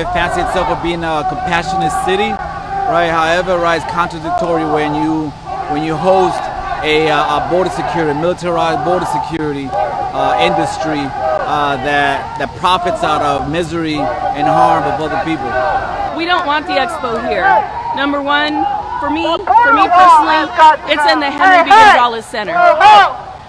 right, fancy itself of being a compassionate city, right? However, right, it's contradictory when you host a border security, militarized border security industry that profits out of misery and harm of other people. We don't want the expo here. Number one, for me personally, it's in the Henry B. Gonzalez Center.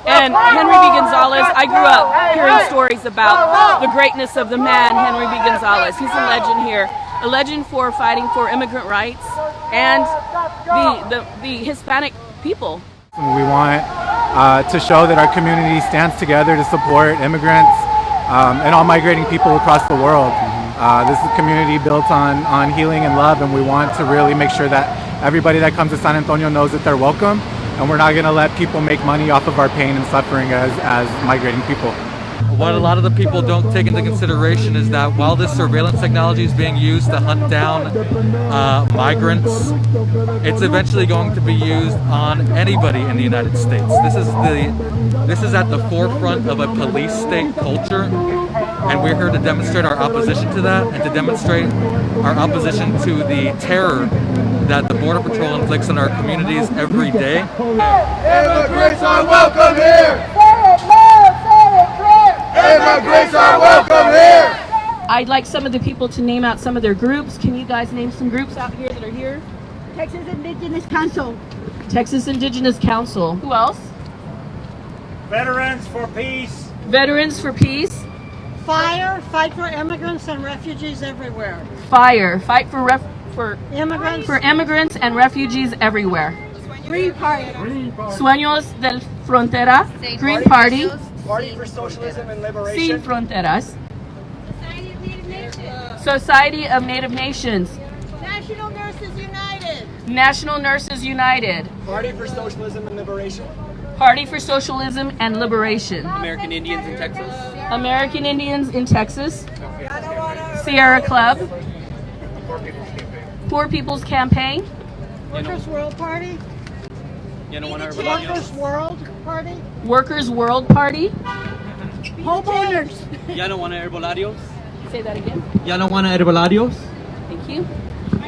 And Henry B. Gonzalez, I grew up hearing stories about the greatness of the man, Henry B. Gonzalez. He's a legend here, a legend for fighting for immigrant rights and the Hispanic people. We want to show that our community stands together to support immigrants and all migrating people across the world. This is a community built on healing and love, and we want to really make sure that everybody that comes to San Antonio knows that they're welcome, and we're not going to let people make money off of our pain and suffering as migrating people. What a lot of the people don't take into consideration is that while this surveillance technology is being used to hunt down migrants, it's eventually going to be used on anybody in the United States. This is at the forefront of a police state culture, and we're here to demonstrate our opposition to that and to demonstrate our opposition to the terror that the Border Patrol inflicts on our communities every day. Immigrants are welcome here! Immigrants are welcome here! I'd like some of the people to name out some of their groups. Can you guys name some groups out here that are here? Texas Indigenous Council. Texas Indigenous Council. Who else? Veterans for Peace. Veterans for Peace. FIRE, Fight for Immigrants and Refugees Everywhere. FIRE, Fight for Immigrants and Refugees Everywhere. Green Party. Sueños del Frontera. Green Party. Party for Socialism and Liberation. Sin Fronteras. Society of Native Nations. National Nurses United. National Nurses United. Party for Socialism and Liberation. Party for Socialism and Liberation. American Indians in Texas. American Indians in Texas. Sierra Club. Poor People's Campaign. Workers' World Party. Workers World Party. Workers' World Party. Homeowners. Ya no wanna herbolarios. Say that again. Ya no wanna herbolarios. Thank you.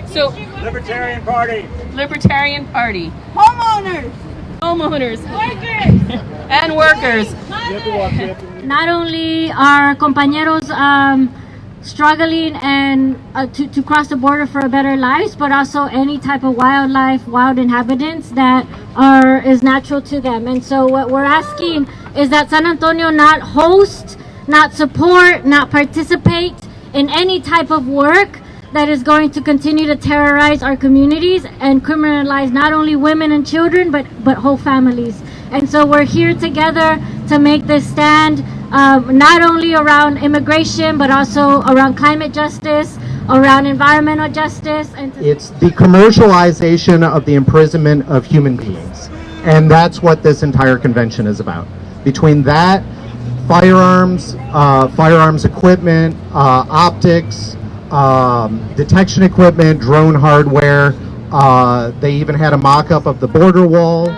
So, Libertarian Party. Libertarian Party. Homeowners. Homeowners. Workers. And workers. Not only are compañeros struggling and to cross the border for a better life, but also any type of wildlife, wild inhabitants that is natural to them. And so what we're asking is that San Antonio not host, not support, not participate in any type of work that is going to continue to terrorize our communities and criminalize not only women and children, but whole families. And so we're here together to make this stand, not only around immigration, but also around climate justice, around environmental justice. And it's the commercialization of the imprisonment of human beings. And that's what this entire convention is about. Between that, firearms, firearms equipment, optics, detection equipment, drone hardware. They even had a mock-up of the border wall.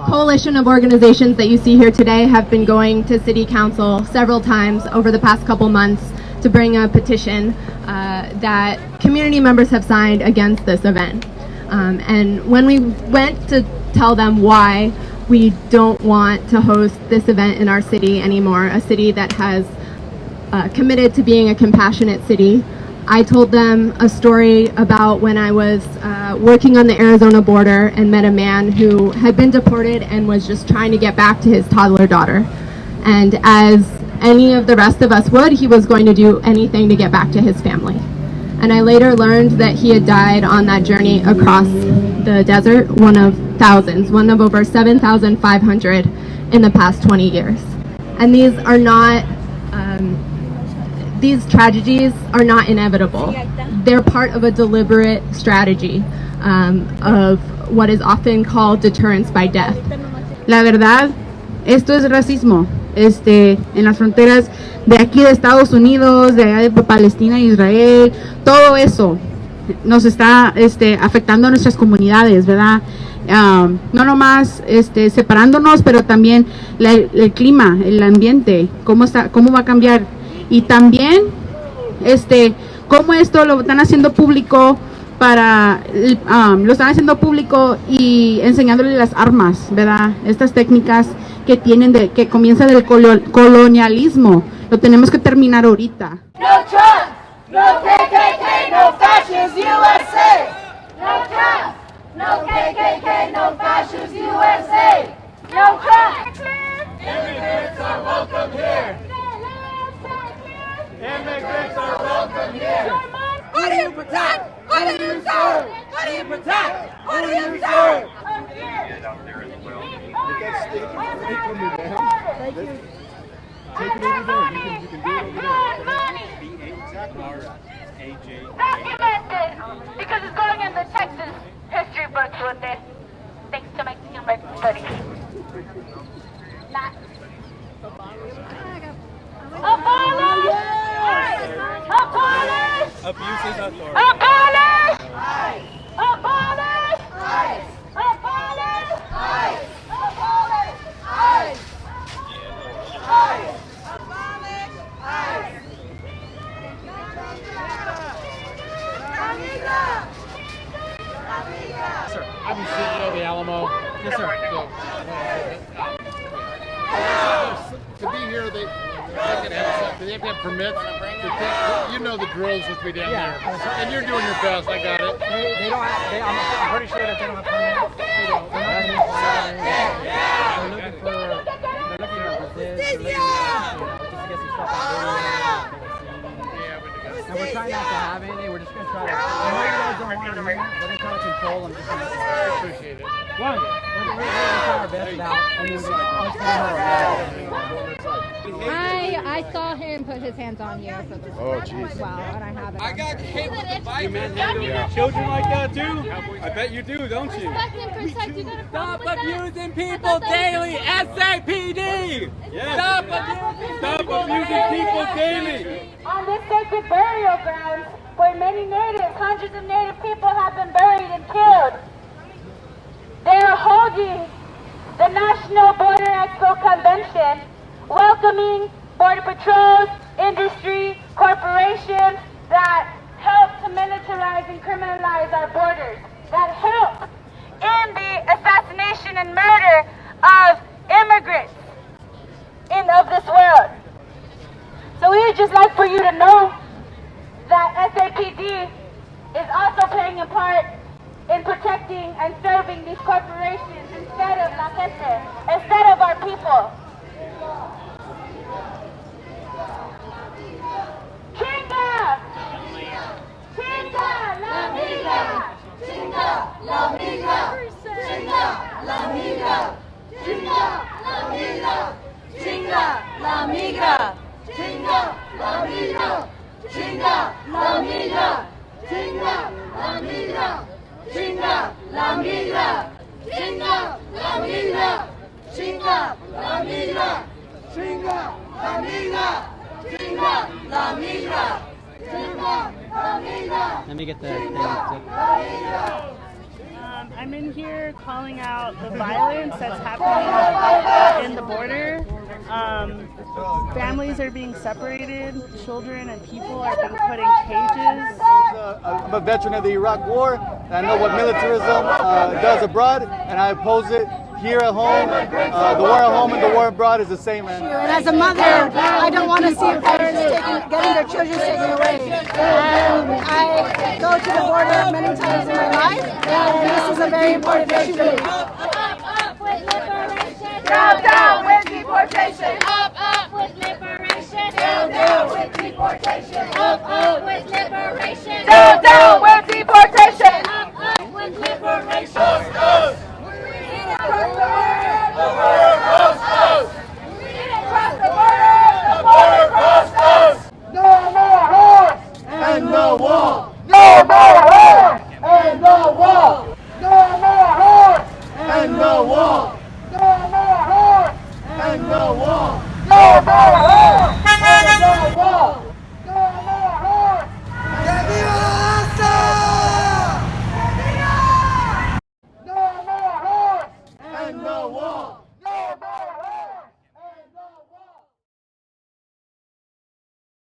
Coalition of organizations that you see here today have been going to City Council several times over the past couple months to bring a petition that community members have signed against this event. And when we went to tell them why we don't want to host this event in our city anymore, a city that has committed to being a compassionate city, I told them a story about when I was working on the Arizona border and met a man who had been deported and was just trying to get back to his toddler daughter. And as any of the rest of us would, he was going to do anything to get back to his family. And I later learned that he had died on that journey across the desert, one of thousands, one of over 7,500 in the past 20 years. And these are not these tragedies are not inevitable. They're part of a deliberate strategy of what is often called deterrence by death. La verdad, esto es racismo. En las fronteras de aquí de Estados Unidos, de allá de Palestina e Israel, todo eso nos está afectando a nuestras comunidades, ¿verdad? No nomás separándonos, pero también el clima, el ambiente, cómo va a cambiar. Y también cómo esto lo están haciendo público lo están haciendo público y enseñándole las armas, ¿verdad? Estas técnicas que tienen que comienza del colonialismo. Lo tenemos que terminar ahorita. No Trump, no KKK, no fascist USA. No Trump, no KKK, no fascist USA. No Trump. Immigrants are welcome here. Immigrants are welcome here. Who do you protect? Who do you serve? Who do you protect? Who do you serve? Documented, because it's going in the Texas history books with this, thanks to Mexican American studies. Not abolish! Abolish! Abuses authority. Abolish! Abolish! Abolish! Abolish! Sir, I'm the CEO of the Alamo. Yes, sir. To be here, they have to have permits. You know the drills with me down there, and you're doing your best. I got it. They don't have, I'm pretty sure that they don't have permits. They're looking for this. They're looking just to get some stuff out there. And we're trying not to have anything. We're just going to try to. I know you guys don't want to hear it. We're going to try to control them. I appreciate it. One, we're going to try our best out. And then I saw him put his hands on you for the well, and I haven't. I got hit with the Bible. You manhandle your children like that too? I bet you do, don't you? Stop abusing people daily, SAPD! Stop abusing people daily! On this sacred burial ground, where many natives, hundreds of native people have been buried and killed, they are holding the National Border Expo Convention, welcoming Border Patrols, industry, corporations that help to militarize and criminalize our borders, that help in the assassination and murder of immigrants of this world. So we would just like for you to know that SAPD is also playing a part in protecting and serving these corporations instead of la gente, instead of our people. Chinga! Chinga la migra! Chinga la migra! Chinga la migra! Chinga la migra! Chinga la migra! Chinga la migra! Chinga la migra! Chinga la migra! Chinga la migra! Chinga la migra! Chinga la migra! Chinga la migra! Chinga la migra! Chinga la migra! Let me get the thing. I'm in here calling out the violence that's happening in the border. Families are being separated, children and people are being put in cages. I'm a veteran of the Iraq War, and I know what militarism does abroad, and I oppose it here at home. The war at home and the war abroad is the same, man. And as a mother, I don't want to see parents getting their children taken away. And I go to the border many times in my life, and this is a very important issue to me. Up with liberation. Down with deportation. Up with liberation. Down with deportation. Up with liberation. Down with deportation. Up with liberation. Across the border. The border crossed us. Across the border. The border crossed us. No more horse and no wall. No more